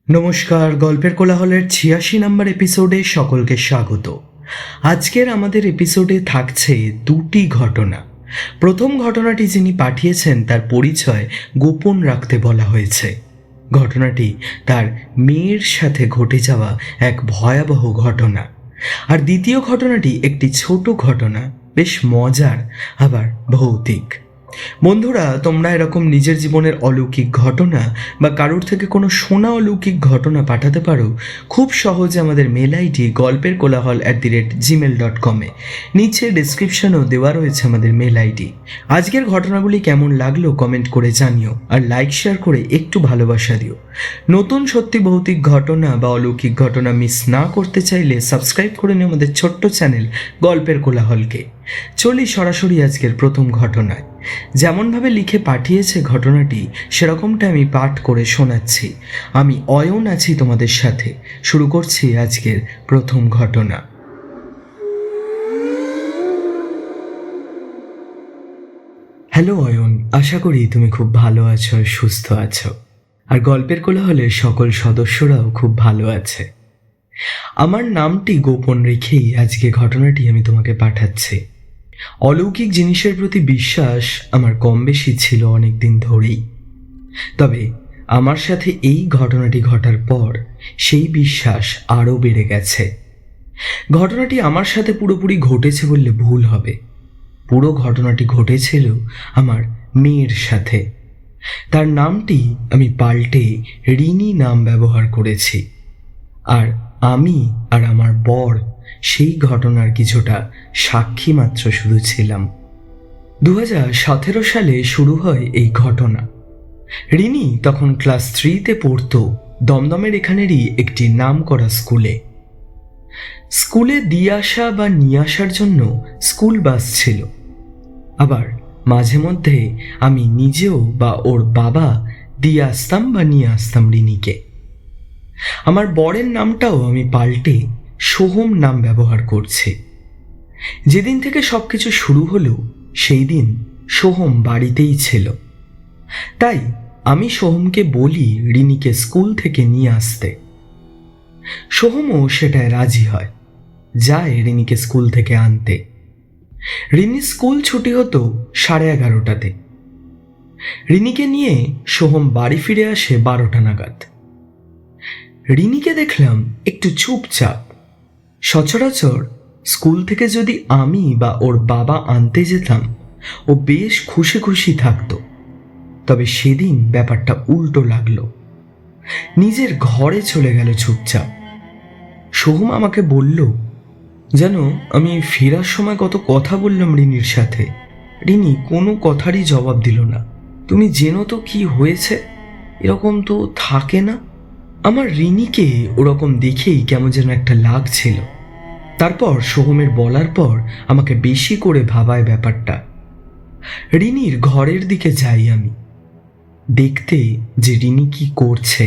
নমস্কার, গল্পের কোলাহলের ৮৬ নম্বর এপিসোডে সকলকে স্বাগত। আজকের আমাদের এপিসোডে থাকছে দুটি ঘটনা। প্রথম ঘটনাটি যিনি পাঠিয়েছেন তার পরিচয় গোপন রাখতে বলা হয়েছে। ঘটনাটি তার মেয়ের সাথে ঘটে যাওয়া এক ভয়াবহ ঘটনা। আর দ্বিতীয় ঘটনাটি একটি ছোট ঘটনা, বেশ মজার আবার ভৌতিক। বন্ধুরা, তোমরা এরকম নিজের জীবনের অলৌকিক ঘটনা বা কারোর থেকে কোনো শোনা অলৌকিক ঘটনা পাঠাতে পারো খুব সহজে আমাদের মেল আইডি গল্পের কোলাহল@gmail.com নিচে ডিসক্রিপশনেও দেওয়া রয়েছে আমাদের মেল আইডি। আজকের ঘটনাগুলি কেমন লাগলো কমেন্ট করে জানিও, আর লাইক শেয়ার করে একটু ভালোবাসা দিও। নতুন সত্যি ভৌতিক ঘটনা বা অলৌকিক ঘটনা মিস না করতে চাইলে সাবস্ক্রাইব করে নিও আমাদের ছোট্ট চ্যানেল গল্পের কোলাহলকে। চলি সরাসরি আজকের প্রথম ঘটনায়। যেমনভাবে লিখে পাঠিয়েছে ঘটনাটি সেরকমটা আমি পাঠ করে শোনাচ্ছি। আমি অয়ন আছি তোমাদের সাথে। শুরু করছি আজকের প্রথম ঘটনা। হ্যালো অয়ন, আশা করি তুমি খুব ভালো আছো, সুস্থ আছো, আর গল্পের কোলাহলের সকল সদস্যরাও খুব ভালো আছে। আমার নামটি গোপন রেখেই আজকে ঘটনাটি আমি তোমাকে পাঠাচ্ছি। অলৌকিক জিনিসের প্রতি বিশ্বাস আমার কম বেশি ছিল অনেক দিন ধরেই, তবে আমার সাথে এই ঘটনাটি ঘটার পর সেই বিশ্বাস আরও বেড়ে গেছে। ঘটনাটি আমার সাথে পুরোপুরি ঘটেছে বললে ভুল হবে। পুরো ঘটনাটি ঘটেছিল আমার মেয়ের সাথে। তার নামটি আমি পাল্টে রিনি নাম ব্যবহার করেছি, আর আমি আর আমার বর সেই ঘটনার কিছুটা সাক্ষী মাত্র শুধু ছিলাম। 2017 সালে শুরু হয় এই ঘটনা। রিনি তখন ক্লাস 3-তে পড়তো দমদমের এখানেরই একটি নামকরা স্কুলে। স্কুলে দিয়ে আসা বা নিয়ে আসার জন্য স্কুল বাস ছিল, আবার মাঝে মধ্যে আমি নিজেও বা ওর বাবা দিয়ে আসতাম বা নিয়ে আসতাম রিনিকে। আমার বরের নামটাও আমি পাল্টে সোহম নাম ব্যবহার করছি। যেদিন থেকে সবকিছু শুরু হলো সেই দিন সোহম বাড়িতেই ছিল, তাই আমি সোহমকে বলি রিনিকে স্কুল থেকে নিয়ে আসতে। সোহমও সেটায় রাজি হয়, যায় রিনিকে স্কুল থেকে আনতে। রিনি স্কুল ছুটি হতো 11:30টাতে। রিনিকে নিয়ে সোহম বাড়ি ফিরে আসে 12টা নাগাদ। রিনিকে দেখলাম একটু চুপচাপ। সচরাচর স্কুল থেকে যদি আমি বা ওর বাবা আনতে যেতাম ও বেশ খুশি খুশি থাকতো, তবে সেদিন ব্যাপারটা উল্টো লাগলো। নিজের ঘরে চলে গেল চুপচাপ। সোহম আমাকে বলল, জানো, আমি ফেরার সময় কত কথা বললাম রিনির সাথে, রিনি কোনো কথারই জবাব দিল না। তুমি জেনো তো কি হয়েছে, এরকম তো থাকে না। আমার রিনিকে ওরকম দেখেই কেমন যেন একটা লাগছিল। তারপর সোহমের বলার পর আমাকে বেশি করে ভাবায় ব্যাপারটা। রিনির ঘরের দিকে যাই আমি, দেখতে যে রিনি কি করছে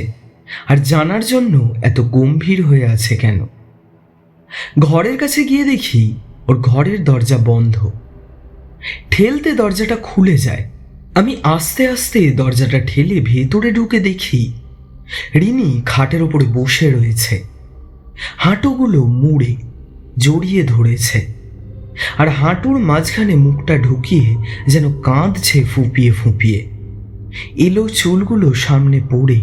আর জানার জন্য এত গম্ভীর হয়ে আছে কেন। ঘরের কাছে গিয়ে দেখি ওর ঘরের দরজা বন্ধ। ঠেলতে দরজাটা খুলে যায়। আমি আস্তে আস্তে দরজাটা ঠেলে ভেতরে ঢুকে দেখি রিনি খাটের ওপরে বসে রয়েছে, হাঁটুগুলো মুড়ে জড়িয়ে ধরেছে, আর হাঁটুর মাঝখানে মুখটা ঢুকিয়ে যেন কাঁদছে ফুঁপিয়ে ফুঁপিয়ে, এলো চুলগুলো সামনে পড়ে।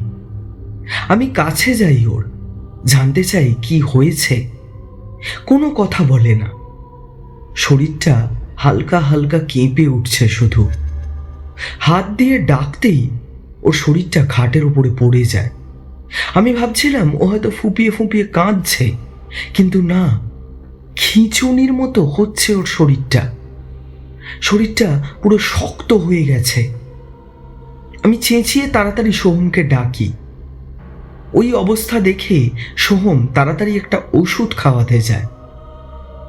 আমি কাছে যাই ওর, জানতে চাই কি হয়েছে। কোনো কথা বলে না, শরীরটা হালকা হালকা কেঁপে উঠছে শুধু। হাত দিয়ে ডাকতেই ওর শরীরটা খাটের উপরে পড়ে যায়। আমি ভাবছিলাম ও হয়তো ফুঁপিয়ে ফুঁপিয়ে কাঁদছে, কিন্তু না, খিঁচুনির মতো হচ্ছে ওর শরীরটা। শরীরটা পুরো শক্ত হয়ে গেছে। আমি চেঁচিয়ে তাড়াতাড়ি সোহমকে ডাকি। ওই অবস্থা দেখে সোহম তাড়াতাড়ি একটা ওষুধ খাওয়াতে যায়।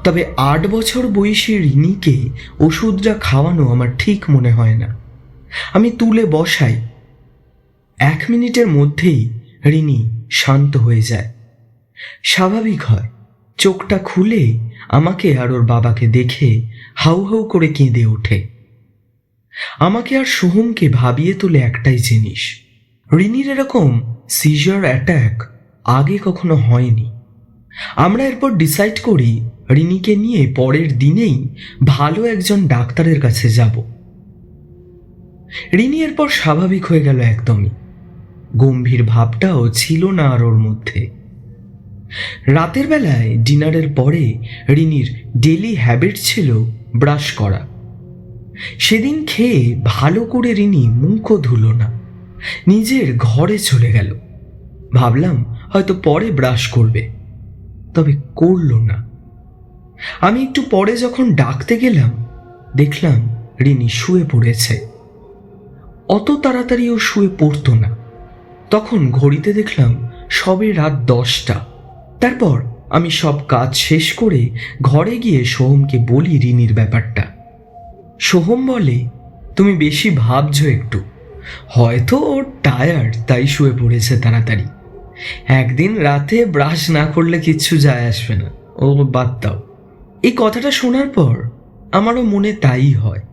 তবে 8 বছর বয়সী রিনিকে ওষুধটা খাওয়ানো আমার ঠিক মনে হয় না। আমি তুলে বসাই। 1 মিনিটের মধ্যেই রিনি শান্ত হয়ে যায়, স্বাভাবিক হয়। চোখটা খুলে আমাকে আর ওর বাবাকে দেখে হাউ হাউ করে কেঁদে ওঠে। আমাকে আর সোহমকে ভাবিয়ে তোলে একটাই জিনিস, রিনির এরকম সিজার অ্যাটাক আগে কখনো হয়নি। আমরা এরপর ডিসাইড করি রিনিকে নিয়ে পরের দিনেই ভালো একজন ডাক্তারের কাছে যাব। রিনি এরপর স্বাভাবিক হয়ে গেল একদমই, গম্ভীর ভাবটাও ছিল না আর ওর মধ্যে। রাতের বেলায় ডিনারের পরে রিনির ডেলি হ্যাবিট ছিল ব্রাশ করা। সেদিন খেয়ে ভালো করে রিনি মুখও ধুলো না, নিজের ঘরে চলে গেল। ভাবলাম হয়তো পরে ব্রাশ করবে, তবে করল না। আমি একটু পরে যখন ডাকতে গেলাম দেখলাম রিনি শুয়ে পড়েছে। অত তাড়াতাড়ি ও শুয়ে পড়তো না। তখন ঘড়িতে দেখলাম সবে রাত 10টা। তারপর আমি সব কাজ শেষ করে ঘরে গিয়ে সোহমকে বলি রিনির ব্যাপারটা। সোহম বলে, তুমি বেশি ভাবছো একটু, হয়তো ওর টায়ার্ড তাই শুয়ে পড়েছে তাড়াতাড়ি। একদিন রাতে ব্রাশ না করলে কিচ্ছু যায় আসবে না, ও বাদ দাও। এই কথাটা শোনার পর আমারও মনে তাই হয়।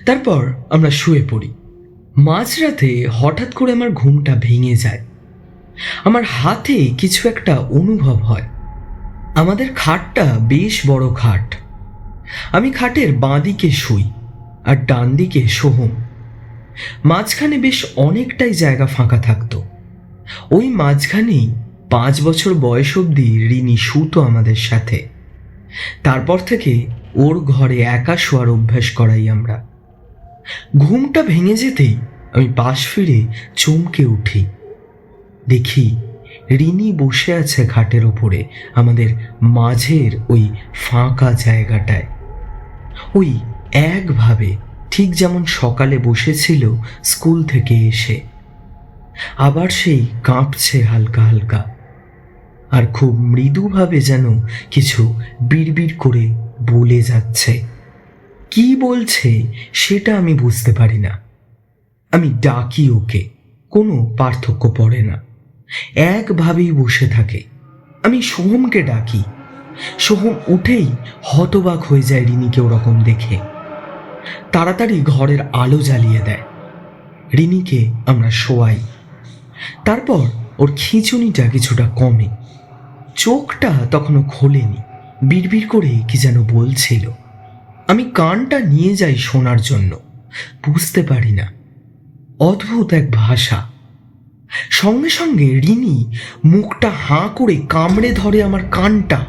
তারপর আমরা শুয়ে পড়ি। মাঝরাতে হঠাৎ করে আমার ঘুমটা ভেঙে যায়। আমার হাতে কিছু একটা অনুভব হয়। আমাদের খাটটা বেশ বড় খাট। আমি খাটের বাঁ দিকে শুই আর ডান দিকে সোহম। মাঝখানে বেশ অনেকটাই জায়গা ফাঁকা থাকতো। ওই মাঝখানেই 5 বছর বয়স অবধি রিনি শুতো আমাদের সাথে। তারপর থেকে ওর ঘরে একা শোয়ার অভ্যাস করাই আমরা। ঘুমটা ভেঙে যেতেই আমি পাশ ফিরে চমকে উঠি। দেখি রিনি বসে আছে খাটের ওপরে, আমাদের মাঝের ওই ফাঁকা জায়গাটায়, ওই একভাবে ঠিক যেমন সকালে বসেছিল স্কুল থেকে এসে। আবার সেই কাঁপছে হালকা হালকা, আর খুব মৃদুভাবে যেন কিছু বিড়বিড় করে বলে যাচ্ছে। কি বলছে সেটা আমি বুঝতে পারি না। আমি ডাকি ওকে, কোনো পার্থক্য পড়ে না, একভাবেই বসে থাকে। আমি সোহমকে ডাকি, সোহম উঠেই হতবাক হয়ে যায় রিনিকে ওরকম দেখে। তাড়াতাড়ি ঘরের আলো জ্বালিয়ে দেয়। রিনিকে আমরা শোয়াই। তারপর ওর খিঁচুনিটা কিছুটা কমে। চোখটা তখনও খোলেনি, বিড়বিড় করে কি যেন বলছিল। আমি কানটা নিয়ে যাই শোনার জন্য, বুঝতে পারি না, অদ্ভুত এক ভাষা। সঙ্গে সঙ্গে রিনি মুখটা হাঁ করে কামড়ে ধরে আমার কানটা।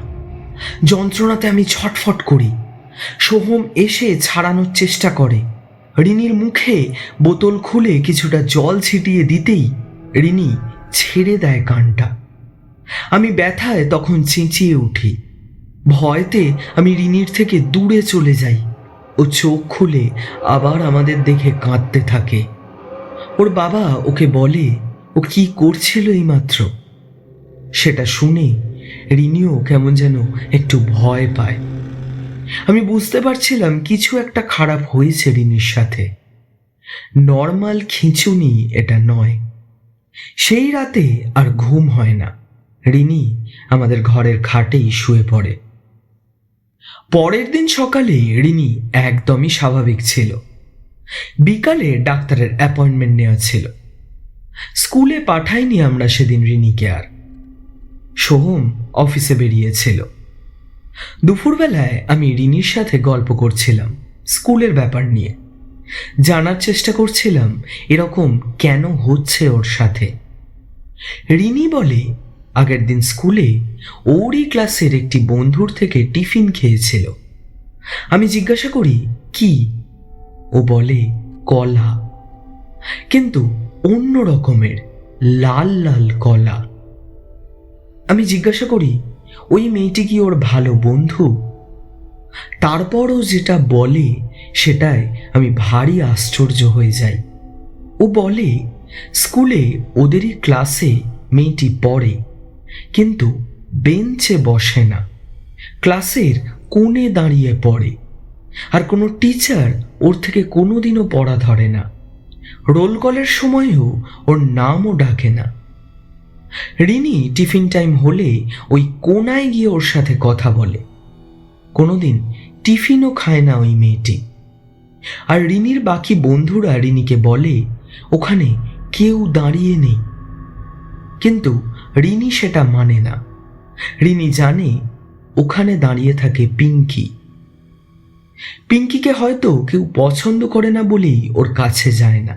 যন্ত্রণাতে আমি ছটফট করি। সোহম এসে ছাড়ানোর চেষ্টা করে। রিনির মুখে বোতল খুলে কিছুটা জল ছিটিয়ে দিতেই রিনি ছেড়ে দেয় কানটা। আমি ব্যথায় তখন চেঁচিয়ে উঠি। ভয়তে আমি রিনির থেকে দূরে চলে যাই। ও চোখ খুলে আবার আমাদের দেখে কাঁদতে থাকে। ওর বাবা ওকে বলে ও কি করছিল এইমাত্র। সেটা শুনে রিনিও কেমন যেন একটু ভয় পায়। আমি বুঝতে পারছিলাম কিছু একটা খারাপ হয়েছে রিনির সাথে। নর্মাল খিঁচুনি এটা নয়। সেই রাতে আর ঘুম হয় না। রিনি আমাদের ঘরের খাটেই শুয়ে পড়ে। পরের দিন সকালে রিনি একদমই স্বাভাবিক ছিল। বিকালে ডাক্তারের অ্যাপয়েন্টমেন্ট নেওয়া ছিল। স্কুলে পাঠাইনি আমরা সেদিন রিনিকে আর। সোহম অফিসে বেরিয়েছিল। দুপুরবেলায় আমি রিনির সাথে গল্প করছিলাম স্কুলের ব্যাপার নিয়ে। জানার চেষ্টা করছিলাম এরকম কেন হচ্ছে ওর সাথে। রিনি বলে আগের দিন স্কুলে ওরই ক্লাসের একটি বন্ধুর থেকে টিফিন খেয়েছিল। আমি জিজ্ঞাসা করি কি? ও বলে কলা, কিন্তু অন্য রকমের লাল লাল কলা। আমি জিজ্ঞাসা করি ওই মেয়েটি কি ওর ভালো বন্ধু? তারপরও যেটা বলে সেটাই আমি ভারী আশ্চর্য হয়ে যাই। ও বলে স্কুলে ওদেরই ক্লাসে মেয়েটি পড়ে, কিন্তু বেঞ্চে বসে না, ক্লাসের কোণে দাঁড়িয়ে পড়ে। আর কোনো টিচার ওর থেকে কোনোদিনও পড়া ধরে না। রোল কলের সময়ও ওর নামও ডাকে না। রিনি টিফিন টাইম হলে ওই কোনায় গিয়ে ওর সাথে কথা বলে। কোনোদিন টিফিনও খায় না ওই মেয়েটি। আর রিনির বাকি বন্ধুরা রিনিকে বলে ওখানে কেউ দাঁড়িয়ে নেই। কিন্তু রিনি সেটা মানে না। রিনি জানে ওখানে দাঁড়িয়ে থাকে পিঙ্কি। পিঙ্কিকে হয়তো কেউ পছন্দ করে না বলেই ওর কাছে যায় না।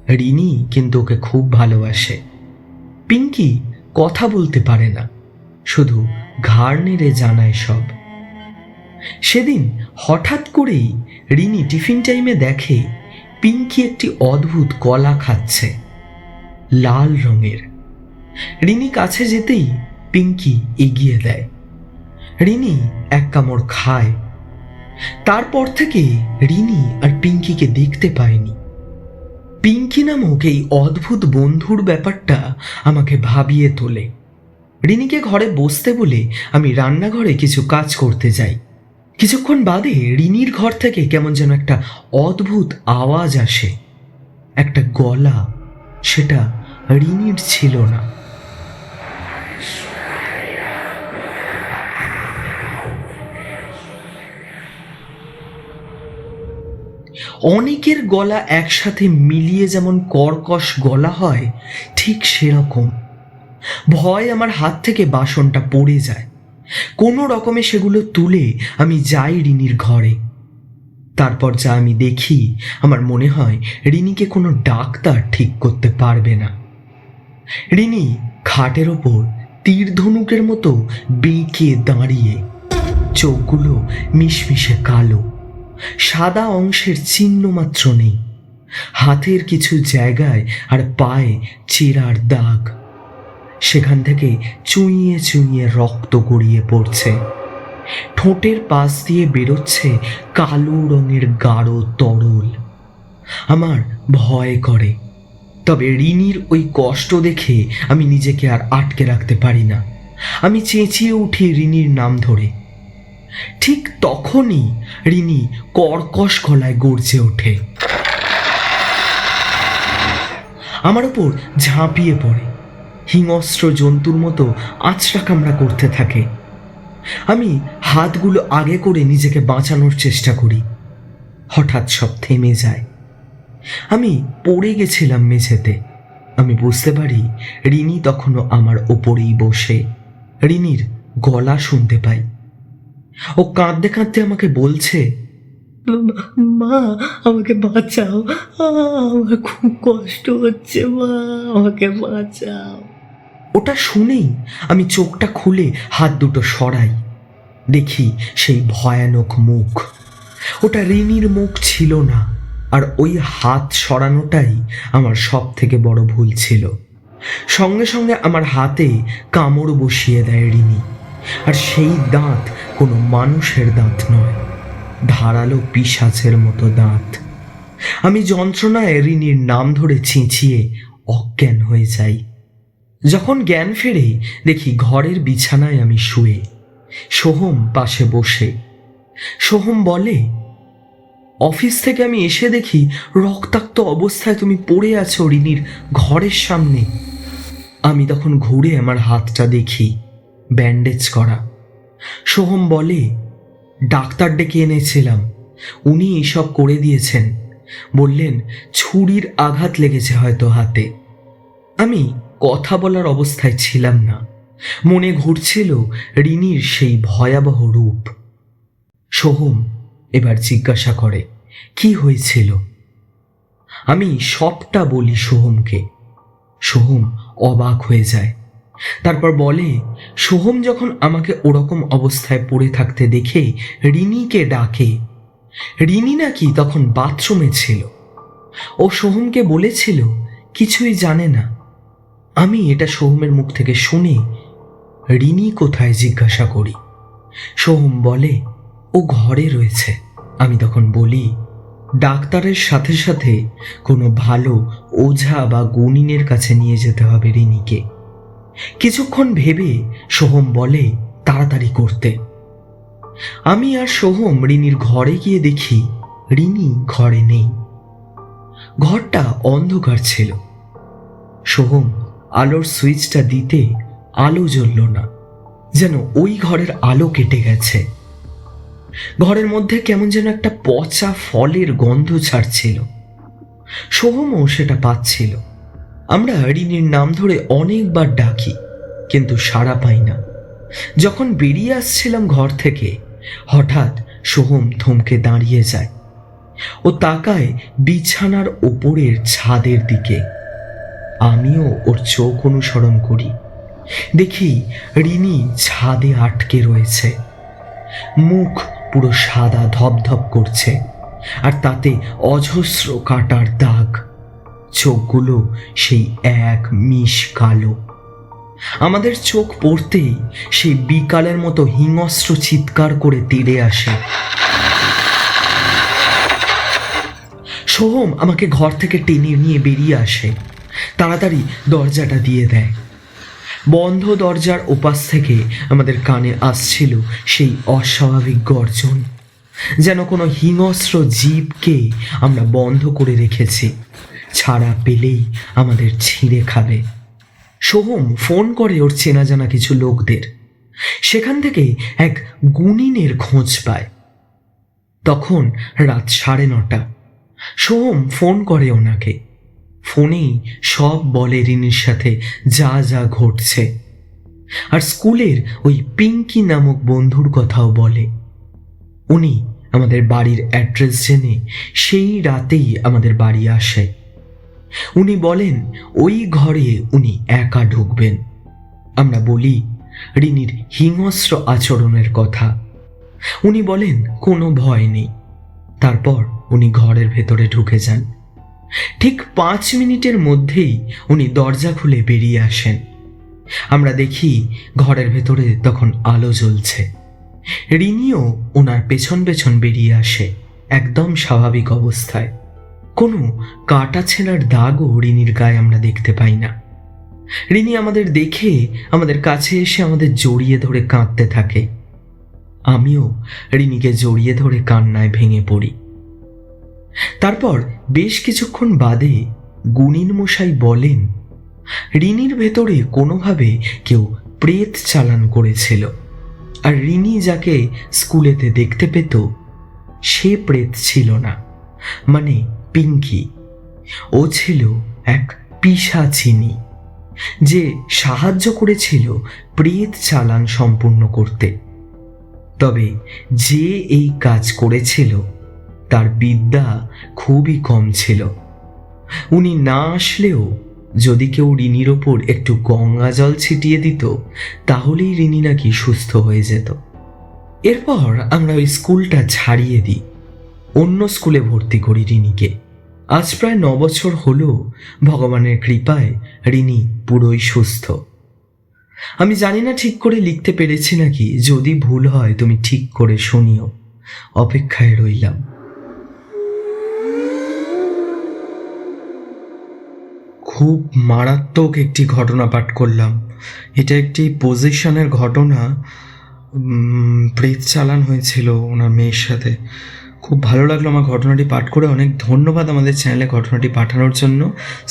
রিনি কিন্তু ওকে খুব ভালোবাসে। পিঙ্কি কথা বলতে পারে না, শুধু ঘাড় নেড়ে জানায় সব। সেদিন হঠাৎ করেই রিনি টিফিন টাইমে দেখে পিঙ্কি একটি অদ্ভুত কলা খাচ্ছে, লাল রঙের। রিনি কাছে যেতেই পিঙ্কি এগিয়ে দেয়। রিনি এক কামড় খায়। তারপর থেকে রিনি আর পিঙ্কিকে দেখতে পায়নি। পিঙ্কি নামক এই অদ্ভুত বন্ধুর ব্যাপারটা আমাকে ভাবিয়ে তোলে। রিনিকে ঘরে বসতে বলে আমি রান্নাঘরে কিছু কাজ করতে যাই। কিছুক্ষণ বাদে রিনির ঘর থেকে কেমন যেন একটা অদ্ভুত আওয়াজ আসে, একটা গলা। সেটা রিনির ছিল না। অনেকের গলা একসাথে মিলিয়ে যেমন কর্কশ গলা হয়, ঠিক সেরকম। ভয় আমার হাত থেকে বাসনটা পড়ে যায়। কোনো রকমে সেগুলো তুলে আমি যাই রিনির ঘরে। তারপর যা আমি দেখি, আমার মনে হয় রিনিকে কোনো ডাক্তার ঠিক করতে পারবে না। রিনি খাটের ওপর তীর ধনুকের মতো বেঁকে দাঁড়িয়ে, চোখগুলো মিশমিশে কালো, সাদা অংশের চিহ্ন মাত্র নেই। হাতের কিছু জায়গায় আর পায়ে চেরার দাগ। সেখান থেকে চুইয়ে চুইয়ে রক্ত গড়িয়ে পড়ছে। ঠোঁটের পাশ দিয়ে বেরোচ্ছে কালো রঙের গাঢ় তরল। আমার ভয় করে। তবে রিনির ওই কষ্ট দেখে আমি নিজেকে আর আটকে রাখতে পারি না। আমি চেঁচিয়ে উঠি রিনির নাম ধরে। ঠিক তখনই রিনি কর্কশ গলায় গর্জে ওঠে, আমার উপর ঝাঁপিয়ে পড়ে, হিংস্র জন্তুর মতো আঁচড়া কামড়া করতে থাকে। আমি হাতগুলো আগে করে নিজেকে বাঁচানোর চেষ্টা করি। হঠাৎ সব থেমে যায়। আমি পড়ে গেছিলাম মেঝেতে। আমি বুঝতে পারি রিনি তখনও আমার ওপরেই বসে। রিনির গলা শুনতে পাই। ও কাঁদতে কাঁদতে আমাকে বলছে, মা আমাকে বাঁচাও, আমার খুব কষ্ট হচ্ছে, মা আমাকে বাঁচাও। ওটা শুনেই আমি চোখটা খুলে হাত দুটো সরাই। দেখি সেই ভয়ানক মুখ। ওটা রিনির মুখ ছিল না। আর ওই হাত সরানোটাই আমার সব থেকে বড় ভুল ছিল। সঙ্গে সঙ্গে আমার হাতে কামড় বসিয়ে দেয় রিনি। আর সেই দাঁত কোনো মানুষের দাঁত নয়, ধারালো পিশাচের মতো দাঁত। আমি যন্ত্রণায় রিনির নাম ধরে চেঁচিয়ে অজ্ঞান হয়ে যাই। যখন জ্ঞান ফেরে দেখি ঘরের বিছানায় আমি শুয়ে, সোহম পাশে বসে। সোহম বলে, অফিস থেকে আমি এসে দেখি রক্তাক্ত অবস্থায় তুমি পড়ে আছো রিনির ঘরের সামনে। আমি তখন ঘুরে আমার হাতটা দেখি, ব্যান্ডেজ করা। সোহম বলে, ডাক্তার ডেকে এনেছিলাম, উনি এসব করে দিয়েছেন। বললেন ছুরির আঘাত লেগেছে হয়তো হাতে। আমি কথা বলার অবস্থায় ছিলাম না। মনে ঘুরছিল রিনির সেই ভয়াবহ রূপ। সোহম এবার জিজ্ঞাসা করে, কি হয়েছিল? আমি সবটা বলি সোহমকে। সোহম অবাক হয়ে যায়। তারপর বলে, সোহম যখন আমাকে ওরকম অবস্থায় পড়ে থাকতে দেখে রিনিকে ডাকে। রিনি নাকি তখন বাথরুমে ছিল। ও সোহমকে বলেছিল কিছুই জানে না। আমি এটা সোহমের মুখ থেকে শুনে রিনি কোথায় জিজ্ঞাসা করি। সোহম বলে, ও ঘরে রয়েছে। আমি তখন বলি, ডাক্তারের সাথে সাথে কোনো ভালো ওঝা বা গুণিনের কাছে নিয়ে যেতে হবে রিনিকে। কিছুক্ষণ ভেবে সোহম বলে, তাড়াতাড়ি করতে। আমি আর সোহম রিনির ঘরে গিয়ে দেখি রিনি ঘরে নেই। ঘরটা অন্ধকার ছিল। সোহম আলোর সুইচটা দিতে আলো জ্বলল না, যেন ওই ঘরের আলো কেটে গেছে। ঘরের মধ্যে কেমন যেন একটা পচা ফলের গন্ধ ছাড়ছিল। সোহমও সেটা পাচ্ছিল। আমরা রিনির নাম ধরে অনেকবার ডাকি, কিন্তু সাড়া পাই না। যখন বেরিয়ে আসছিলাম ঘর থেকে, হঠাৎ সোহম থমকে দাঁড়িয়ে যায়। ও তাকায় বিছানার ওপরের ছাদের দিকে। আমিও ওর চোখ অনুসরণ করি। দেখি রিনি ছাদে আটকে রয়েছে, মুখ পুরো সাদা ধপধপ করছে, আর তাতে অজস্র কাটার দাগ। চোখগুলো সেই এক মিশ কালো। আমাদের চোখ পড়তেই সেই বিকালের মতো হিংস্র চিৎকার করে তীরে আসে। সোহম আমাকে ঘর থেকে টেনে নিয়ে বেরিয়ে আসে, তাড়াতাড়ি দরজাটা দিয়ে দেয়। বন্ধ দরজার ওপাশ থেকে আমাদের কানে আসছিল সেই অস্বাভাবিক গর্জন, যেন কোনো হিংস্র জীবকে আমরা বন্ধ করে রেখেছি, ছাড়া পেলেই আমাদের ছিঁড়ে খাবে। সোহম ফোন করে ওর চেনা জানা কিছু লোকদের। সেখান থেকে এক গুণিনের খোঁজ পায়। তখন রাত 9:30। সোহম ফোন করে ওনাকে। ফোনেই সব বলে রিনির সাথে যা যা ঘটছে, আর স্কুলের ওই পিঙ্কি নামক বন্ধুর কথাও বলে। উনি আমাদের বাড়ির অ্যাড্রেস জেনে সেই রাতেই আমাদের বাড়ি আসে। উনি বলেন ওই ঘরে উনি একা ঢুকবেন। আমরা বলি রিনির হিংস্র আচরণের কথা। উনি বলেন কোনো ভয় নেই। তারপর উনি ঘরের ভেতরে ঢুকে যান। ঠিক 5 মিনিটের মধ্যেই উনি দরজা খুলে বেরিয়ে আসেন। আমরা দেখি ঘরের ভেতরে তখন আলো জ্বলছে। রিনিও ওনার পেছন পেছন বেরিয়ে আসে, একদম স্বাভাবিক অবস্থায়। কোনো কাটা ছেঁড়ার দাগও রিনির গায়ে আমরা দেখতে পাই না। রিনি আমাদের দেখে আমাদের কাছে এসে আমাদের জড়িয়ে ধরে কাঁদতে থাকে। আমিও রিনিকে জড়িয়ে ধরে কান্নায় ভেঙে পড়ি। তারপর বেশ কিছুক্ষণ বাদে গুণিন মশাই বলেন রিনির ভেতরে কোনোভাবে কেউ প্রেত চালান করেছিল, আর রিনি যাকে স্কুলেতে দেখতে পেত সে প্রেত ছিল না, মানে পিঙ্কি। ও ছিল এক পিশাচিনী যে সাহায্য করেছিল প্রেত চালান সম্পূর্ণ করতে। তবে যে এই কাজ করেছিল তার বিদ্যা খুবই কম ছিল। উনি না আসলেও যদি কেউ রিনির ওপর একটু গঙ্গা জল ছিটিয়ে দিত, তাহলেই রিনি নাকি সুস্থ হয়ে যেত। এরপর আমরা ওই স্কুলটা ছাড়িয়ে দিই, অন্য স্কুলে ভর্তি করি রিনিকে। আজ প্রায় 9 বছর হলো ভগবানের কৃপায় রিনি পুরোই সুস্থ। আমি জানি না ঠিক করে লিখতে পেরেছি নাকি, যদি ভুল হয় তুমি ঠিক করে শুনিও। অপেক্ষায় রইলাম। খুব মারাত্মক একটি ঘটনা পাঠ করলাম। এটা একটি পজিশনের ঘটনা। প্রেত চালান হয়েছিল ওনার মেয়ের সাথে। খুব ভালো লাগলো আমার ঘটনাটি পাঠ করে। অনেক ধন্যবাদ আমাদের চ্যানেলে ঘটনাটি পাঠানোর জন্য।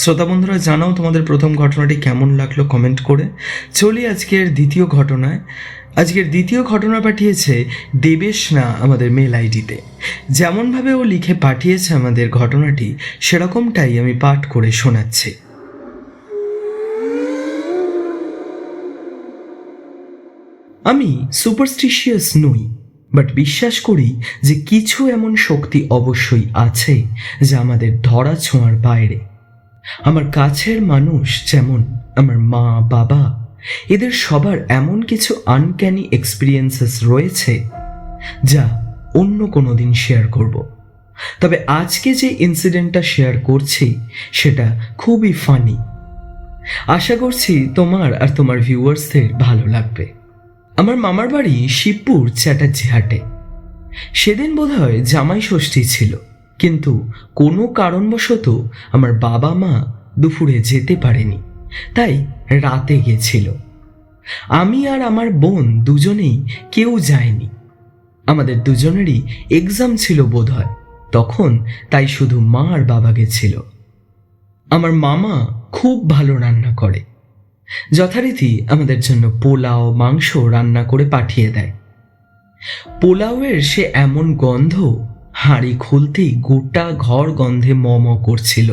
শ্রোতা বন্ধুরা, জানাও তোমাদের প্রথম ঘটনাটি কেমন লাগলো কমেন্ট করে। চলি আজকের দ্বিতীয় ঘটনায়। আজকের দ্বিতীয় ঘটনা পাঠিয়েছে দেবেশনা আমাদের মেল আইডিতে। যেমনভাবে ও লিখে পাঠিয়েছে আমাদের ঘটনাটি, সেরকমটাই আমি পাঠ করে শোনাচ্ছি। আমি সুপারস্টিশিয়াস নই, বাট বিশ্বাস করি যে কিছু এমন শক্তি অবশ্যই আছে যা আমাদের ধরা ছোঁয়ার বাইরে। আমার কাছের মানুষ, যেমন আমার মা বাবা, এদের সবার এমন কিছু আনক্যানি এক্সপিরিয়েন্সেস রয়েছে যা অন্য কোনো দিন শেয়ার করব। তবে আজকে যে ইনসিডেন্টটা শেয়ার করছি সেটা খুবই ফানি। আশা করছি তোমার আর তোমার ভিউয়ার্সদের ভালো লাগবে। আমার মামার বাড়ি শিবপুর চ্যাটার্জি হাটে। সেদিন বোধহয় জামাই ষষ্ঠী ছিল, কিন্তু কোনো কারণবশত আমার বাবা মা দুপুরে যেতে পারেনি, তাই রাতে গেছিল। আমি আর আমার বোন দুজনেই কেউ যায়নি। আমাদের দুজনেরই এক্সাম ছিল বোধহয় তখন, তাই শুধু মা আর বাবা গেছিল। আমার মামা খুব ভালো রান্না করে। যথারীতি আমাদের জন্য পোলাও মাংস রান্না করে পাঠিয়ে দেয়। পোলাওয়ের সে এমন গন্ধ, হাঁড়ি খুলতেই গোটা ঘর গন্ধে ম ম করছিল।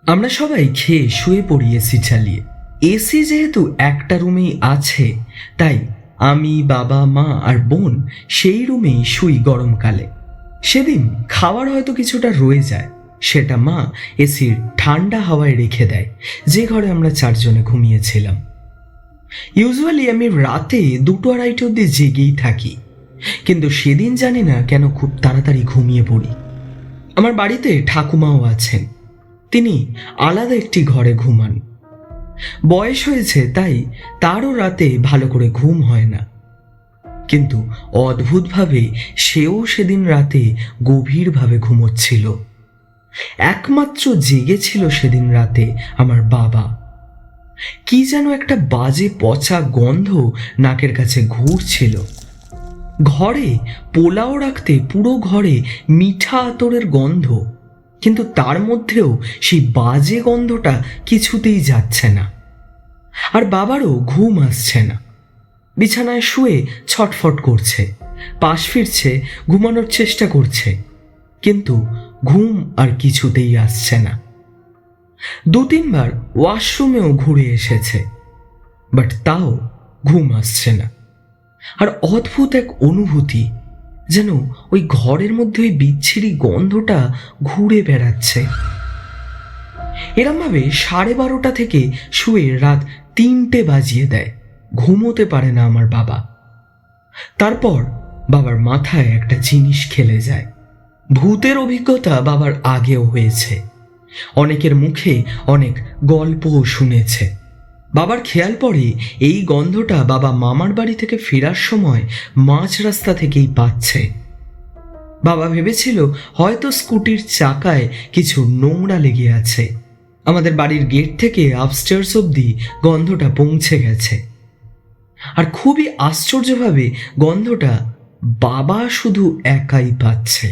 আমরা সবাই খেয়ে শুয়ে পড়ি এসি চালিয়ে। এসি যেহেতু একটা রুমেই আছে, তাই আমি, বাবা, মা আর বোন সেই রুমেই শুই গরমকালে। সেদিন খাবার হয়তো কিছুটা রয়ে যায়, সেটা মা এসির ঠান্ডা হাওয়ায় রেখে দেয়, যে ঘরে আমরা 4 জনে ঘুমিয়েছিলাম। ইউজুয়ালি আমি রাতে 2-2:30 অব্দি জেগেই থাকি, কিন্তু সেদিন জানি না কেন খুব তাড়াতাড়ি ঘুমিয়ে পড়ি। আমার বাড়িতে ঠাকুমাও আছেন, তিনি আলাদা একটি ঘরে ঘুমান। বয়স হয়েছে, তাই তারও রাতে ভালো করে ঘুম হয় না, কিন্তু অদ্ভুতভাবে সেও সেদিন রাতে গভীরভাবে ঘুমোচ্ছিল। একমাত্র জেগেছিল সেদিন রাতে আমার বাবা। কি যেন একটা বাজে পচা গন্ধ নাকের কাছে ঘুরছিল। ঘরে পোলাও রাখতে পুরো ঘরে মিঠা আতরের গন্ধ, কিন্তু তার মধ্যেও সেই বাজে গন্ধটা কিছুতেই যাচ্ছে না। আর বাবারও ঘুম আসছে না, বিছানায় শুয়ে ছটফট করছে, পাশ ফিরছে, ঘুমানোর চেষ্টা করছে, কিন্তু ঘুম আর কিছুতেই আসছে না। 2-3 বার ওয়াশরুমেও ঘুরে এসেছে, বাট তাও ঘুম আসছে না। আর অদ্ভুত এক অনুভূতি, যেন ওই ঘরের মধ্যে ওই বিচ্ছিরি গন্ধটা ঘুরে বেড়াচ্ছে। এরমভাবে 12:30 থেকে শুয়ে রাত 3টে বাজিয়ে দেয়, ঘুমোতে পারে না আমার বাবা। তারপর বাবার মাথায় একটা জিনিস খেলে যায়। ভূতের অভিজ্ঞতা বাবার আগেও হয়েছে, অনেকের মুখে অনেক গল্পও শুনেছে। বাবার খেয়াল পড়ে এই গন্ধটা বাবা মামার বাড়ি থেকে ফেরার সময় মাঝ রাস্তা থেকেই পাচ্ছে। বাবা ভেবেছিল হয়তো স্কুটির চাকায় কিছু নোংরা লেগে আছে। আমাদের বাড়ির গেট থেকে আপস্টেয়ার্স অবধি গন্ধটা পৌঁছে গেছে। আর খুবই আশ্চর্যভাবে গন্ধটা বাবা শুধু একাই পাচ্ছে,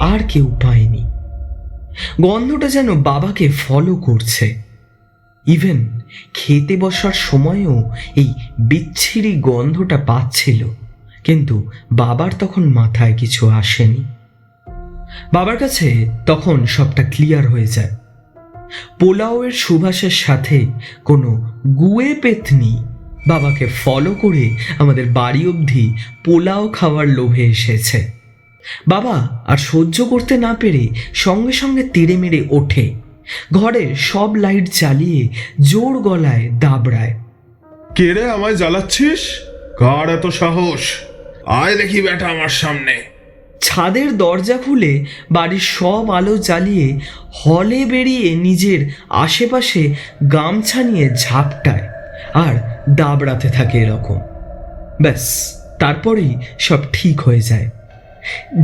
আর কেউ পায়নি। গন্ধটা যেন বাবাকে ফলো করছে। ইভেন খেতে বসার সময়ও এই বিচ্ছিরি গন্ধটা পাচ্ছিল, কিন্তু বাবার তখন মাথায় কিছু আসেনি। বাবার কাছে তখন সবটা ক্লিয়ার হয়ে যায়। পোলাওয়ের সুবাসের সাথে কোনো গুয়ে পেতনি বাবাকে ফলো করে আমাদের বাড়ি অবধি পোলাও খাওয়ার লোভে এসেছে। বাবা আর সহ্য করতে না পেরে সঙ্গে সঙ্গে তেড়ে মেরে ওঠে, ঘরের সব লাইট জ্বালিয়ে জোর গলায় দাবড়ায়, কে রে আমায় জ্বালাচ্ছিস? কার এত সাহস? আয় দেখি বেটা আমার সামনে। ছাদের দরজা খুলে বাড়ির সব আলো জ্বালিয়ে হলে বেরিয়ে নিজের আশেপাশে গামছা নিয়ে ঝাপটায় আর দাবড়াতে থাকে এরকম। ব্যাস, তারপরেই সব ঠিক হয়ে যায়।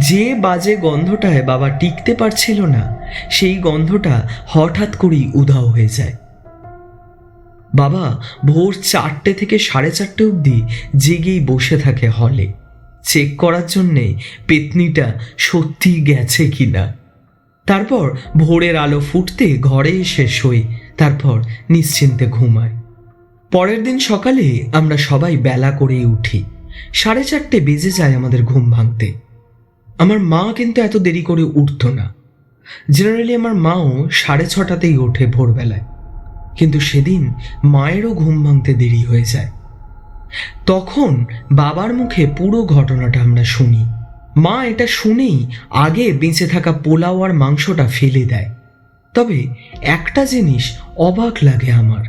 যে বাজে গন্ধটায় বাবা টিকতে পারছিল না, সেই গন্ধটা হঠাৎ করেই উধাও হয়ে যায়। বাবা ভোর 4টে থেকে 4:30 অবধি জেগেই বসে থাকে হলে, চেক করার জন্যে পেতনিটা সত্যি গেছে কিনা। তারপর ভোরের আলো ফুটতে ঘরে এসে শোয়, তারপর নিশ্চিন্তে ঘুমায়। পরের দিন সকালে আমরা সবাই বেলা করেই উঠি। 4:30 বেজে যায় আমাদের ঘুম ভাঙতে। আমার মা কিন্তু এত দেরি করে উঠতো না। জেনারেলি আমার মাও 6:30তেই ওঠে ভোরবেলায়, কিন্তু সেদিন মায়েরও ঘুম ভাঙতে দেরি হয়ে যায়। তখন বাবার মুখে পুরো ঘটনাটা আমরা শুনি। মা এটা শুনেই আগে বেঁচে থাকা পোলাও আর মাংসটা ফেলে দেয়। তবে একটা জিনিস অবাক লাগে আমার,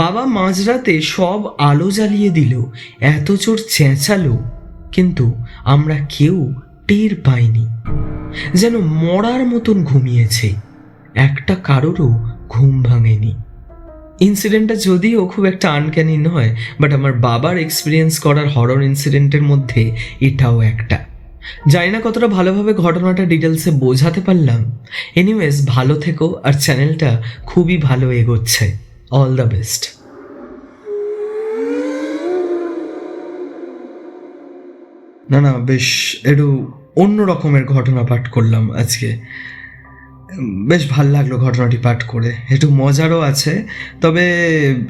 বাবা মাঝরাতে সব আলো জ্বালিয়ে দিল, এত জোর চেঁচালো, কিন্তু আমরা কেউ টের পাইনি, যেন মরার মতন ঘুমিয়েছে। একটা কারোরও ঘুম ভাঙেনি। ইনসিডেন্টটা যদিও খুব একটা আনক্যানি নয়, বাট আমার বাবার এক্সপিরিয়েন্স করার হরর ইনসিডেন্টের মধ্যে এটাও একটা। জানি না কতটা ভালোভাবে ঘটনাটা ডিটেলসে বোঝাতে পারলাম। এনিওয়েজ, ভালো থেকো, আর চ্যানেলটা খুবই ভালো এগোচ্ছে। All the best. না, বেশ একটু অন্য রকমের ঘটনা পাঠ করলাম আজকে। বেশ ভাল লাগলো ঘটনাটি পাঠ করে, একটু মজারও আছে। তবে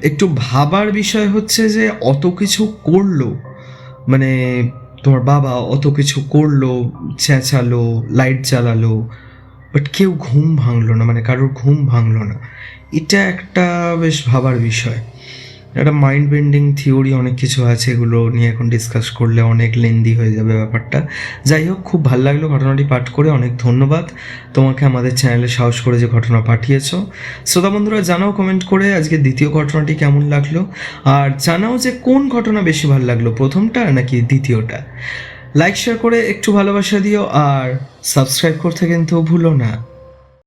একটু ভাবার বিষয় হচ্ছে যে অত কিছু করলো, মানে তোমার বাবা অত কিছু করলো, চেঁচালো, লাইট জ্বালালো, বাট কেউ ঘুম ভাঙলো না, মানে কারোর ঘুম ভাঙলো না। এটা একটা বেশ ভাবার বিষয়। একটা মাইন্ড বেন্ডিং থিওরি অনেক কিছু আছে, এগুলো নিয়ে এখন ডিসকাস করলে অনেক লেন্দি হয়ে যাবে ব্যাপারটা। যাই হোক, খুব ভালো লাগলো ঘটনাটি পাঠ করে। অনেক ধন্যবাদ তোমাকে আমাদের চ্যানেলে সাহস করে যে ঘটনা পাঠিয়েছো। শ্রোতা বন্ধুরা, জানাও কমেন্ট করে আজকে দ্বিতীয় ঘটনাটি কেমন লাগলো, আর জানাও যে কোন ঘটনা বেশি ভালো লাগলো, প্রথমটা নাকি দ্বিতীয়টা। লাইক শেয়ার করে একটু ভালোবাসা দিও, আর সাবস্ক্রাইব করতে কিন্তু ভুলো না।